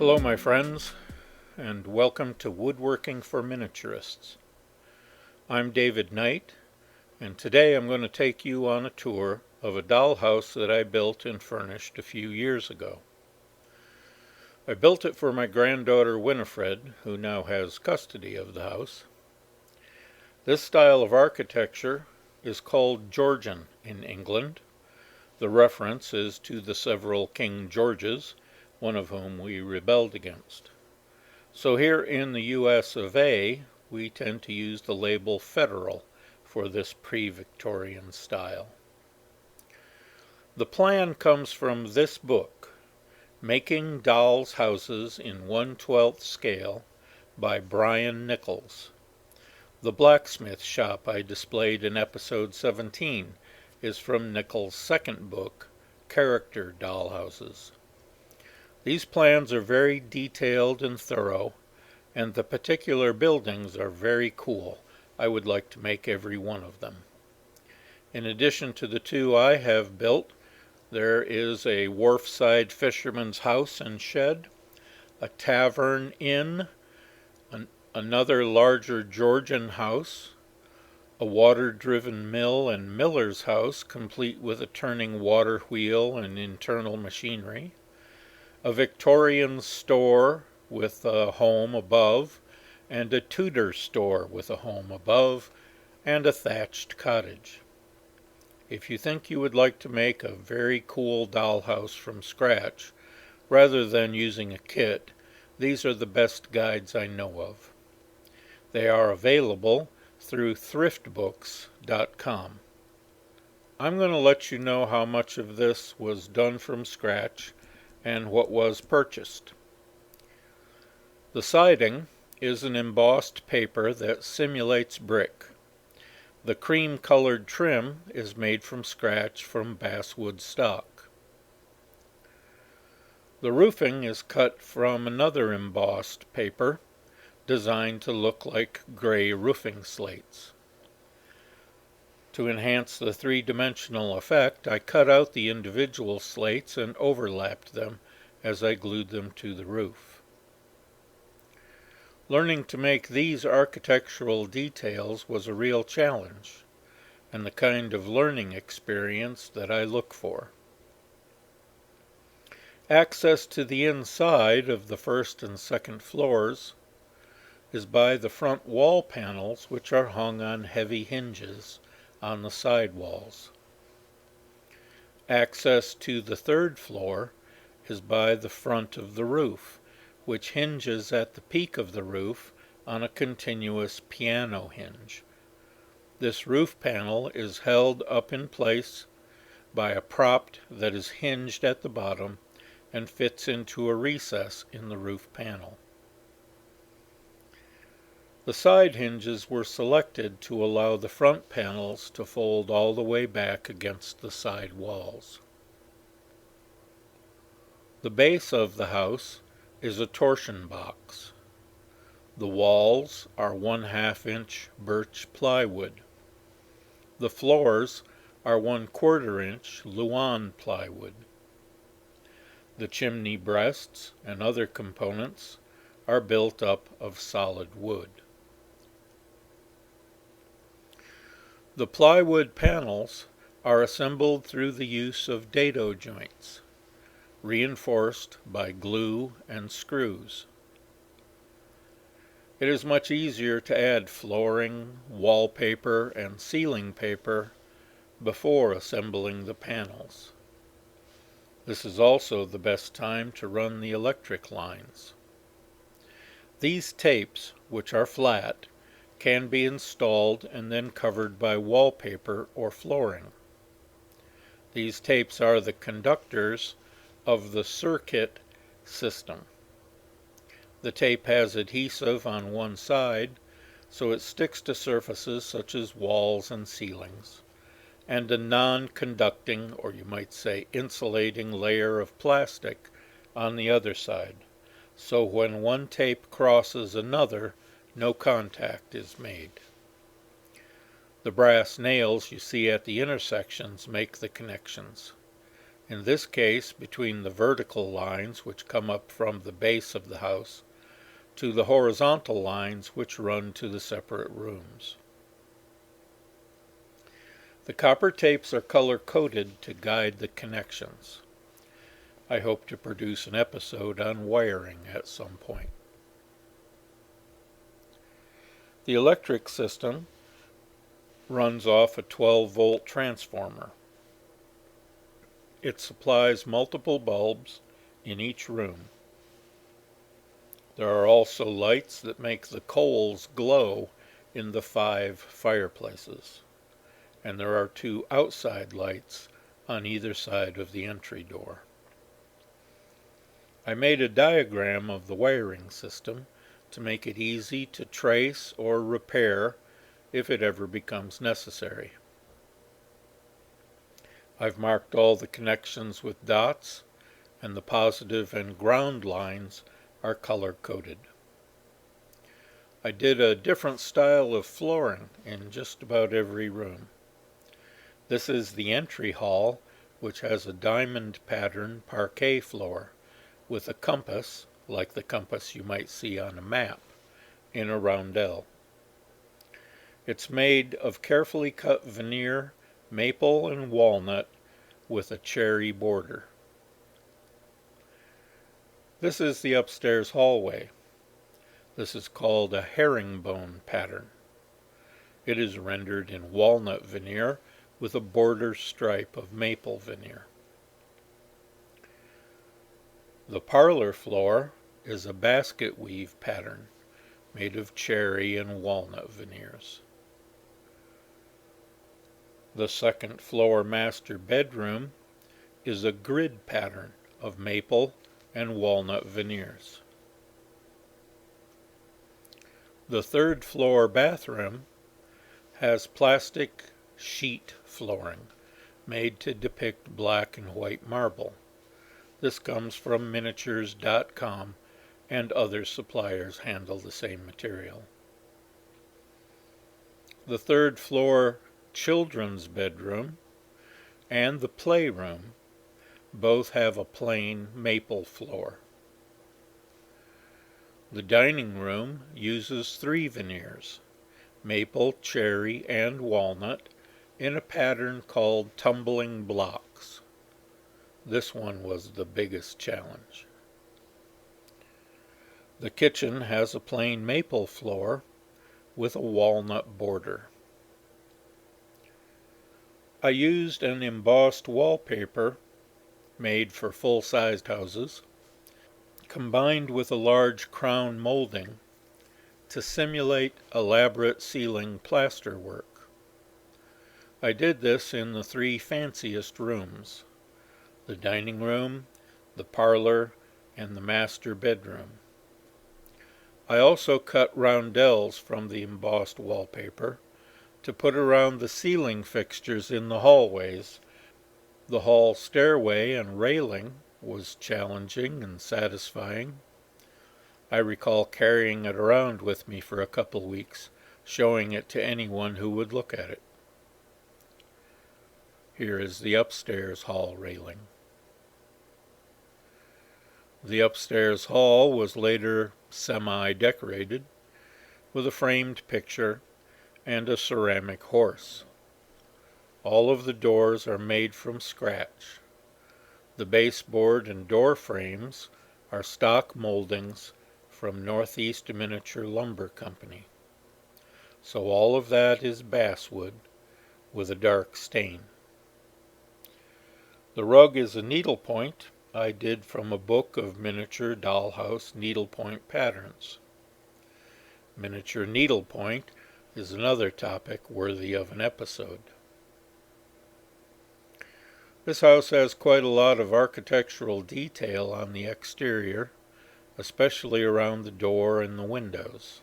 Hello my friends, and welcome to Woodworking for Miniaturists. I'm David Knight, and today I'm going to take you on a tour of a dollhouse that I built and furnished a few years ago. I built it for my granddaughter Winifred, who now has custody of the house. This style of architecture is called Georgian in England. The reference is to the several King Georges, one of whom we rebelled against. So here in the US of A, we tend to use the label Federal for this pre-Victorian style. The plan comes from this book, Making Dolls' Houses in 1/12 Scale by Brian Nichols. The blacksmith shop I displayed in episode 17 is from Nichols' second book, Character Dollhouses. These plans are very detailed and thorough, and the particular buildings are very cool. I would like to make every one of them. In addition to the two I have built, there is a wharfside fisherman's house and shed, a tavern inn, another larger Georgian house, a water-driven mill and miller's house complete with a turning water wheel and internal machinery, a Victorian store with a home above, and a Tudor store with a home above, and a thatched cottage. If you think you would like to make a very cool dollhouse from scratch, rather than using a kit, these are the best guides I know of. They are available through thriftbooks.com. I'm going to let you know how much of this was done from scratch and what was purchased. The siding is an embossed paper that simulates brick. The cream-colored trim is made from scratch from basswood stock. The roofing is cut from another embossed paper designed to look like gray roofing slates. To enhance the three-dimensional effect, I cut out the individual slates and overlapped them as I glued them to the roof. Learning to make these architectural details was a real challenge, and the kind of learning experience that I look for. Access to the inside of the first and second floors is by the front wall panels, which are hung on heavy hinges on the side walls. Access to the third floor is by the front of the roof, which hinges at the peak of the roof on a continuous piano hinge. This roof panel is held up in place by a prop that is hinged at the bottom and fits into a recess in the roof panel. The side hinges were selected to allow the front panels to fold all the way back against the side walls. The base of the house is a torsion box. The walls are 1/2 inch birch plywood. The floors are 1/4 inch Luan plywood. The chimney breasts and other components are built up of solid wood. The plywood panels are assembled through the use of dado joints, reinforced by glue and screws. It is much easier to add flooring, wallpaper, and ceiling paper before assembling the panels. This is also the best time to run the electric lines. These tapes, which are flat, can be installed and then covered by wallpaper or flooring. These tapes are the conductors of the circuit system. The tape has adhesive on one side, so it sticks to surfaces such as walls and ceilings, and a non-conducting, or you might say insulating, layer of plastic on the other side, so when one tape crosses another, no contact is made. The brass nails you see at the intersections make the connections. in this case between the vertical lines which come up from the base of the house to the horizontal lines which run to the separate rooms. The copper tapes are color-coded to guide the connections. I hope to produce an episode on wiring at some point. The electric system runs off a 12-volt transformer. It supplies multiple bulbs in each room. There are also lights that make the coals glow in the 5 fireplaces, and there are 2 outside lights on either side of the entry door. I made a diagram of the wiring system to make it easy to trace or repair if it ever becomes necessary. I've marked all the connections with dots, and the positive and ground lines are color-coded. I did a different style of flooring in just about every room. This is the entry hall, which has a diamond pattern parquet floor with a compass, like the compass you might see on a map, in a roundel. It's made of carefully cut veneer, maple and walnut with a cherry border. This is the upstairs hallway. This is called a herringbone pattern. It is rendered in walnut veneer with a border stripe of maple veneer. The parlor floor is a basket weave pattern made of cherry and walnut veneers. The second floor master bedroom is a grid pattern of maple and walnut veneers. The third floor bathroom has plastic sheet flooring made to depict black and white marble. This comes from miniatures.com, and other suppliers handle the same material. The third floor children's bedroom and the playroom both have a plain maple floor. The dining room uses 3 veneers, maple, cherry, and walnut, in a pattern called tumbling blocks. This one was the biggest challenge. The kitchen has a plain maple floor with a walnut border. I used an embossed wallpaper made for full-sized houses, combined with a large crown molding to simulate elaborate ceiling plaster work. I did this in the 3 fanciest rooms: the dining room, the parlor, and the master bedroom. I also cut roundels from the embossed wallpaper to put around the ceiling fixtures in the hallways. The hall stairway and railing was challenging and satisfying. I recall carrying it around with me for a couple weeks, showing it to anyone who would look at it. Here is the upstairs hall railing. The upstairs hall was later semi-decorated with a framed picture and a ceramic horse. All of the doors are made from scratch. The baseboard and door frames are stock moldings from Northeast Miniature Lumber Company. So all of that is basswood with a dark stain. The rug is a needlepoint I did from a book of miniature dollhouse needlepoint patterns. Miniature needlepoint is another topic worthy of an episode. This house has quite a lot of architectural detail on the exterior, especially around the door and the windows.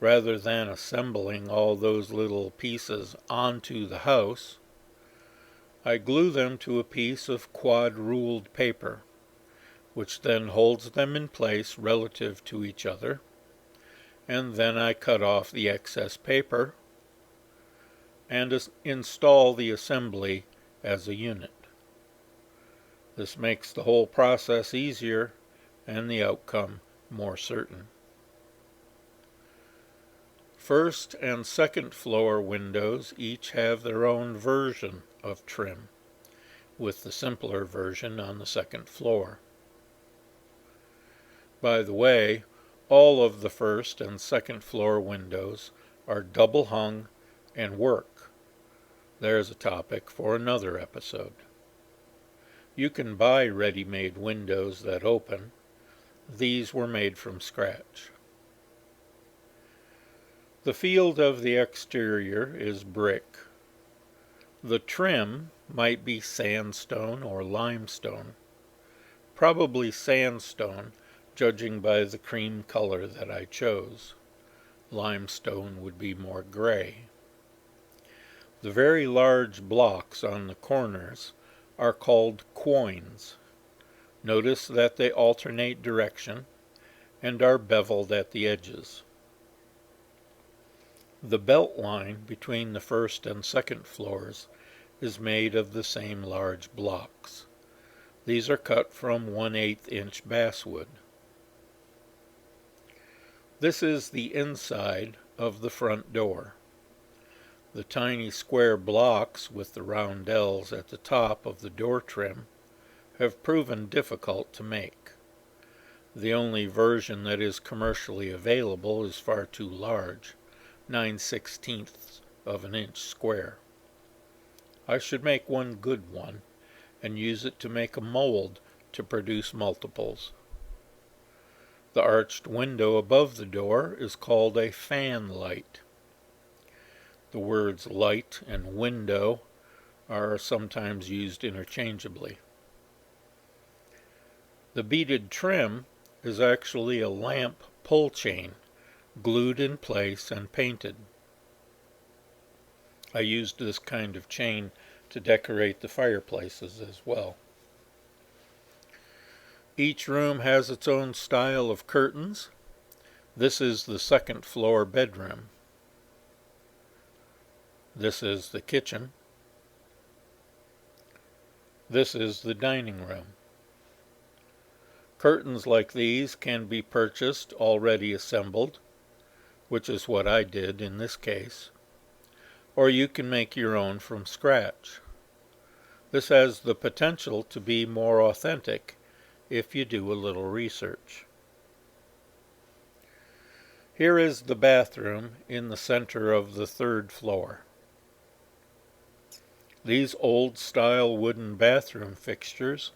Rather than assembling all those little pieces onto the house, I glue them to a piece of quad-ruled paper, which then holds them in place relative to each other, and then I cut off the excess paper and install the assembly as a unit. This makes the whole process easier and the outcome more certain. First and second floor windows each have their own version of trim, with the simpler version on the second floor. By the way, all of the first and second floor windows are double hung and work. There's a topic for another episode. You can buy ready-made windows that open. These were made from scratch. The field of the exterior is brick. The trim might be sandstone or limestone. Probably sandstone, judging by the cream color that I chose. Limestone would be more gray. The very large blocks on the corners are called quoins. Notice that they alternate direction and are beveled at the edges. The belt line between the first and second floors is made of the same large blocks. These are cut from 1/8 inch basswood. This is the inside of the front door. The tiny square blocks with the roundels at the top of the door trim have proven difficult to make. The only version that is commercially available is far too large, 9/16 of an inch square. I should make one good one and use it to make a mold to produce multiples. The arched window above the door is called a fan light. The words light and window are sometimes used interchangeably. The beaded trim is actually a lamp pull chain, glued in place and painted. I used this kind of chain to decorate the fireplaces as well. Each room has its own style of curtains. This is the second floor bedroom. This is the kitchen. This is the dining room. Curtains like these can be purchased already assembled, which is what I did in this case, or you can make your own from scratch. This has the potential to be more authentic if you do a little research. Here is the bathroom in the center of the third floor. These old-style wooden bathroom fixtures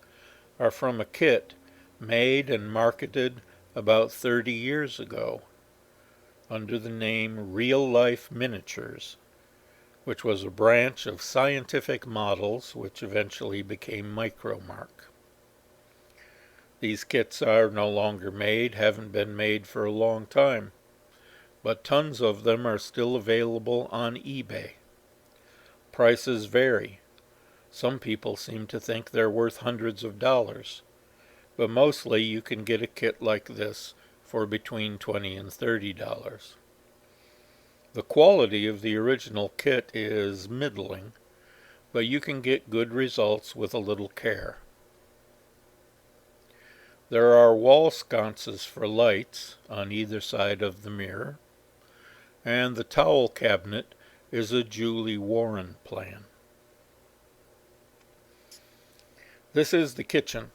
are from a kit made and marketed about 30 years ago under the name Real Life Miniatures, which was a branch of Scientific Models which eventually became Micromark. These kits are no longer made, haven't been made for a long time, but tons of them are still available on eBay. Prices vary. Some people seem to think they're worth hundreds of dollars, but mostly you can get a kit like this for between $20 and $30. The quality of the original kit is middling, but you can get good results with a little care. There are wall sconces for lights on either side of the mirror, and the towel cabinet is a Julie Warren plan. This is the kitchen.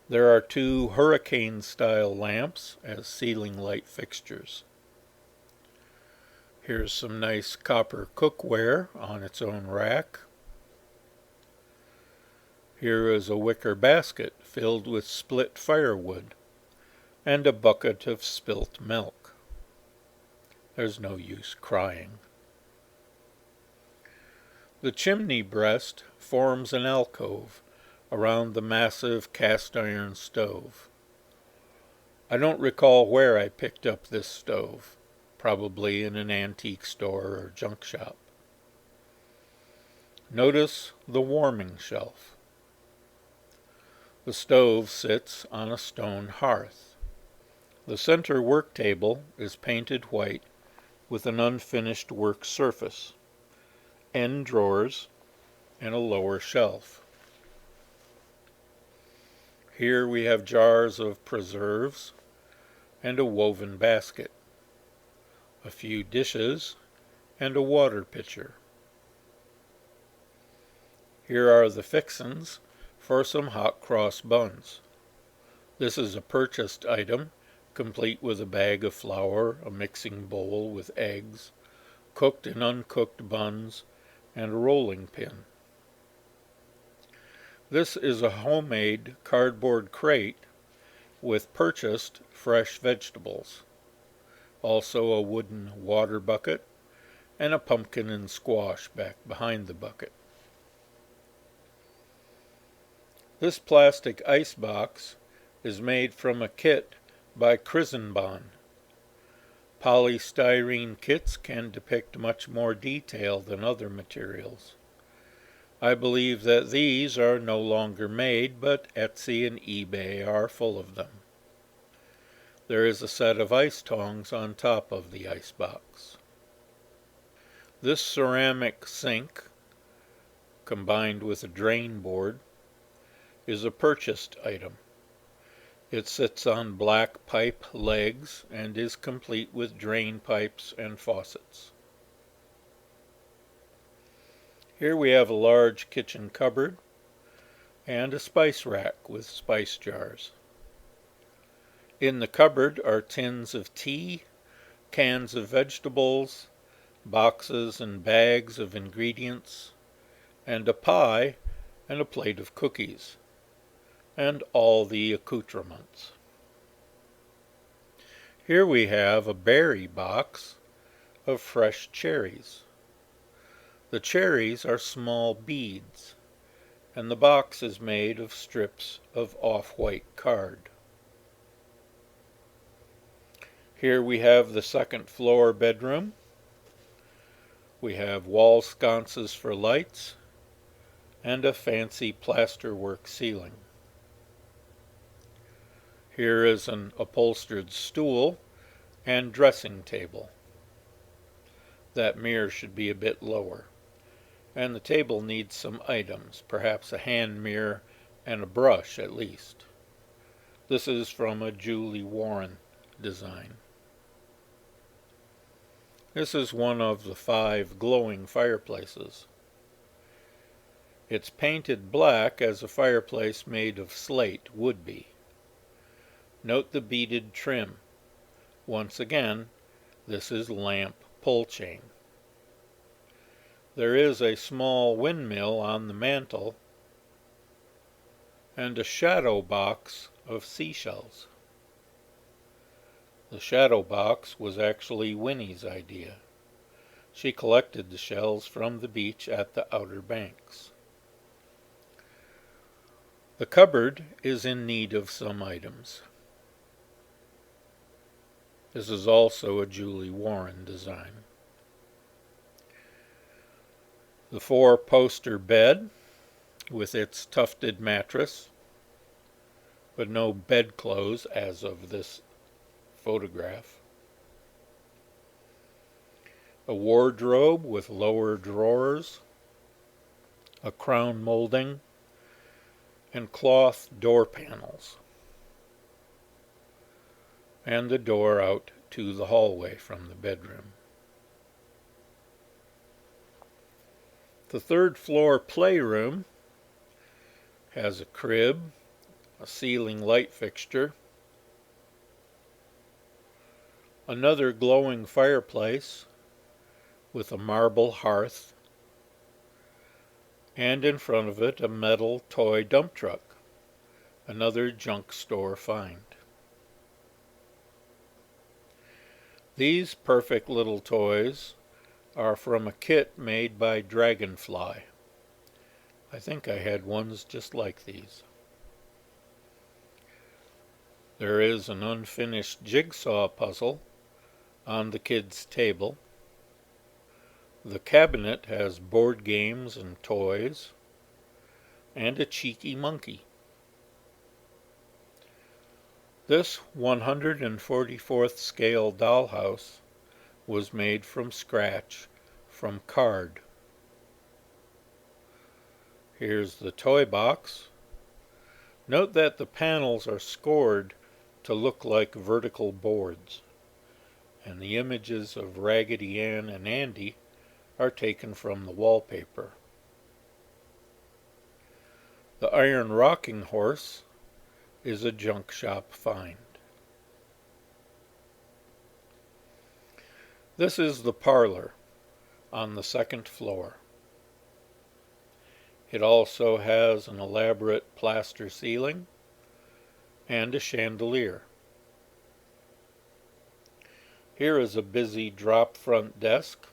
There are 2 hurricane-style lamps as ceiling light fixtures. Here's some nice copper cookware on its own rack. Here is a wicker basket filled with split firewood and a bucket of spilt milk. There's no use crying. The chimney breast forms an alcove around the massive cast-iron stove. I don't recall where I picked up this stove, probably in an antique store or junk shop. Notice the warming shelf. The stove sits on a stone hearth. The center work table is painted white with an unfinished work surface, end drawers, and a lower shelf. Here we have jars of preserves and a woven basket, a few dishes, and a water pitcher. Here are the fixins for some hot cross buns. This is a purchased item, complete with a bag of flour, a mixing bowl with eggs, cooked and uncooked buns, and a rolling pin. This is a homemade cardboard crate with purchased fresh vegetables, also a wooden water bucket, and a pumpkin and squash back behind the bucket. This plastic ice box is made from a kit by Krisenbahn. Polystyrene kits can depict much more detail than other materials. I believe that these are no longer made, but Etsy and eBay are full of them. There is a set of ice tongs on top of the ice box. This ceramic sink, combined with a drain board, is a purchased item. It sits on black pipe legs and is complete with drain pipes and faucets. Here we have a large kitchen cupboard and a spice rack with spice jars. In the cupboard are tins of tea, cans of vegetables, boxes and bags of ingredients, and a pie and a plate of cookies, and all the accoutrements. Here we have a berry box of fresh cherries. The cherries are small beads, and the box is made of strips of off-white card. Here we have the second floor bedroom. We have wall sconces for lights and a fancy plasterwork ceiling. Here is an upholstered stool and dressing table. That mirror should be a bit lower, and the table needs some items, perhaps a hand mirror and a brush at least. This is from a Julie Warren design. This is one of the 5 glowing fireplaces. It's painted black as a fireplace made of slate would be. Note the beaded trim. Once again, this is lamp pull chain. There is a small windmill on the mantel and a shadow box of seashells. The shadow box was actually Winnie's idea. She collected the shells from the beach at the Outer Banks. The cupboard is in need of some items. This is also a Julie Warren design. The 4-poster bed with its tufted mattress, but no bedclothes as of this photograph. A wardrobe with lower drawers, a crown molding, and cloth door panels, and the door out to the hallway from the bedroom. The 3rd floor playroom has a crib, a ceiling light fixture, another glowing fireplace with a marble hearth, and in front of it a metal toy dump truck, another junk store find. These perfect little toys are from a kit made by Dragonfly. I think I had ones just like these. There is an unfinished jigsaw puzzle on the kids' table. The cabinet has board games and toys, and a cheeky monkey. This 144th scale dollhouse was made from scratch from card. Here's the toy box, Note that the panels are scored to look like vertical boards, and the images of Raggedy Ann and Andy are taken from the wallpaper. The iron rocking horse is a junk shop find. This is the parlor on the second floor. It also has an elaborate plaster ceiling and a chandelier. Here is a busy drop front desk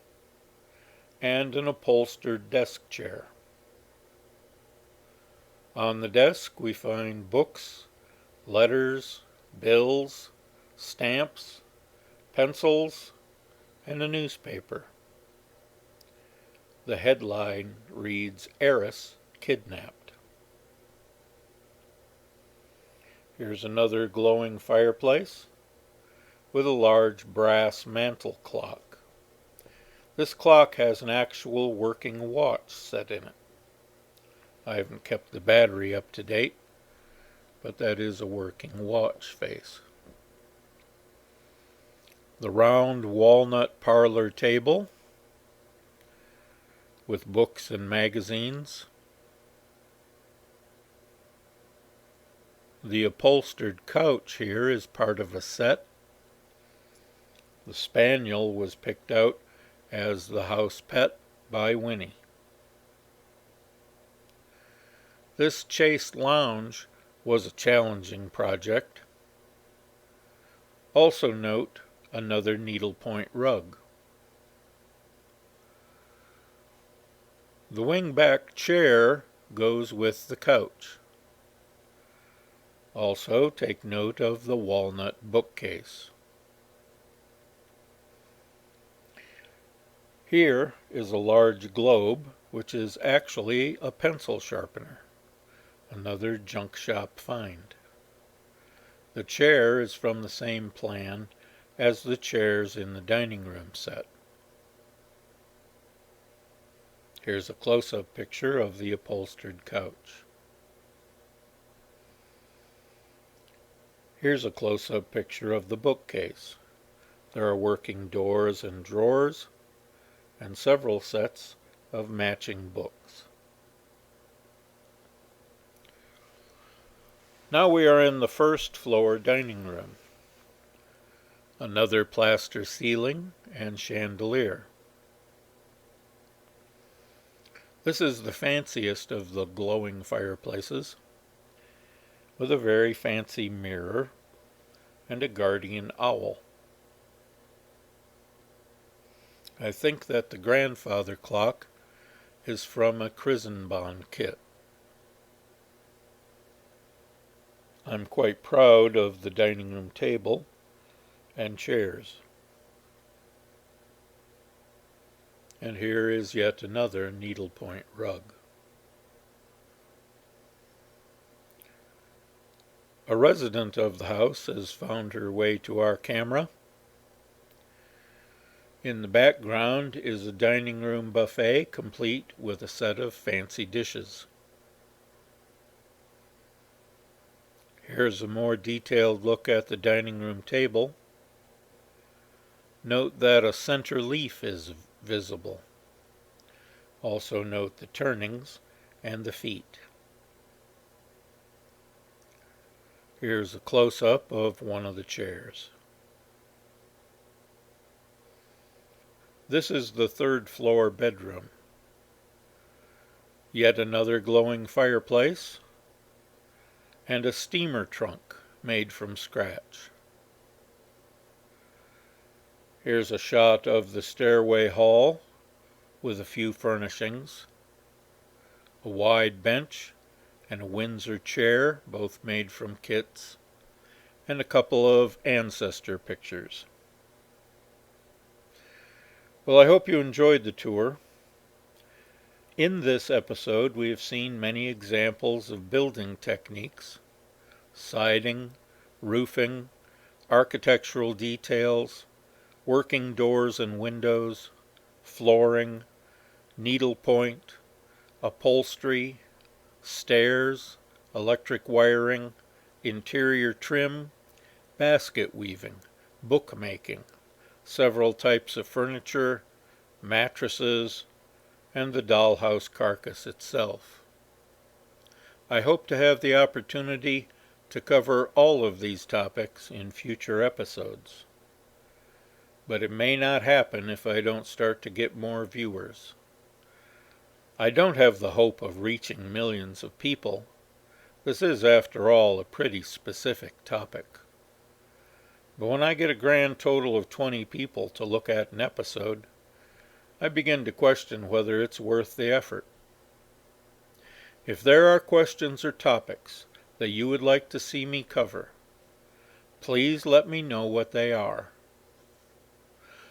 and an upholstered desk chair. On the desk we find books, letters, bills, stamps, pencils, and a newspaper. The headline reads, "Heiress Kidnapped." Here's another glowing fireplace with a large brass mantel clock. This clock has an actual working watch set in it. I haven't kept the battery up to date, but that is a working watch face. The round walnut parlor table with books and magazines. The upholstered couch here is part of a set. The spaniel was picked out as the house pet by Winnie. This chased lounge was a challenging project. Also note another needlepoint rug. The wing-back chair goes with the couch. Also take note of the walnut bookcase. Here is a large globe, which is actually a pencil sharpener, another junk shop find. The chair is from the same plan as the chairs in the dining room set. Here's a close-up picture of the upholstered couch. Here's a close-up picture of the bookcase. There are working doors and drawers, and several sets of matching books. Now we are in the first floor dining room. Another plaster ceiling and chandelier. This is the fanciest of the glowing fireplaces, with a very fancy mirror and a guardian owl. I think that the grandfather clock is from a Krisenbahn kit. I'm quite proud of the dining room table and chairs. And here is yet another needlepoint rug. A resident of the house has found her way to our camera. In the background is a dining room buffet complete with a set of fancy dishes. Here's a more detailed look at the dining room table. Note that a center leaf is visible. Also note the turnings and the feet. Here's a close-up of one of the chairs. This is the third floor bedroom. Yet another glowing fireplace and a steamer trunk made from scratch. Here's a shot of the stairway hall with a few furnishings, a wide bench and a Windsor chair, both made from kits, and a couple of ancestor pictures. Well, I hope you enjoyed the tour. In this episode, we have seen many examples of building techniques, siding, roofing, architectural details, working doors and windows, flooring, needlepoint, upholstery, stairs, electric wiring, interior trim, basket weaving, bookmaking, several types of furniture, mattresses, and the dollhouse carcass itself. I hope to have the opportunity to cover all of these topics in future episodes. But it may not happen if I don't start to get more viewers. I don't have the hope of reaching millions of people. This is, after all, a pretty specific topic. But when I get a grand total of 20 people to look at an episode, I begin to question whether it's worth the effort. If there are questions or topics that you would like to see me cover, please let me know what they are.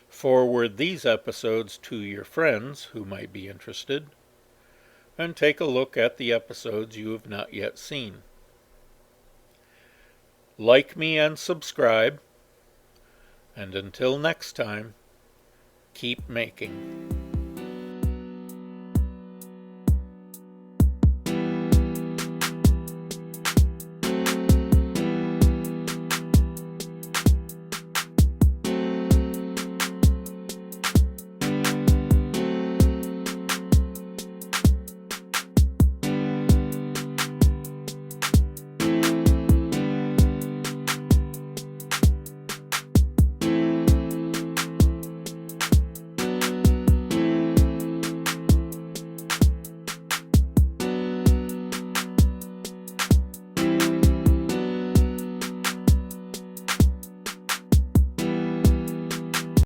Forward these episodes to your friends who might be interested, and take a look at the episodes you have not yet seen. Like me and subscribe, and until next time, keep making.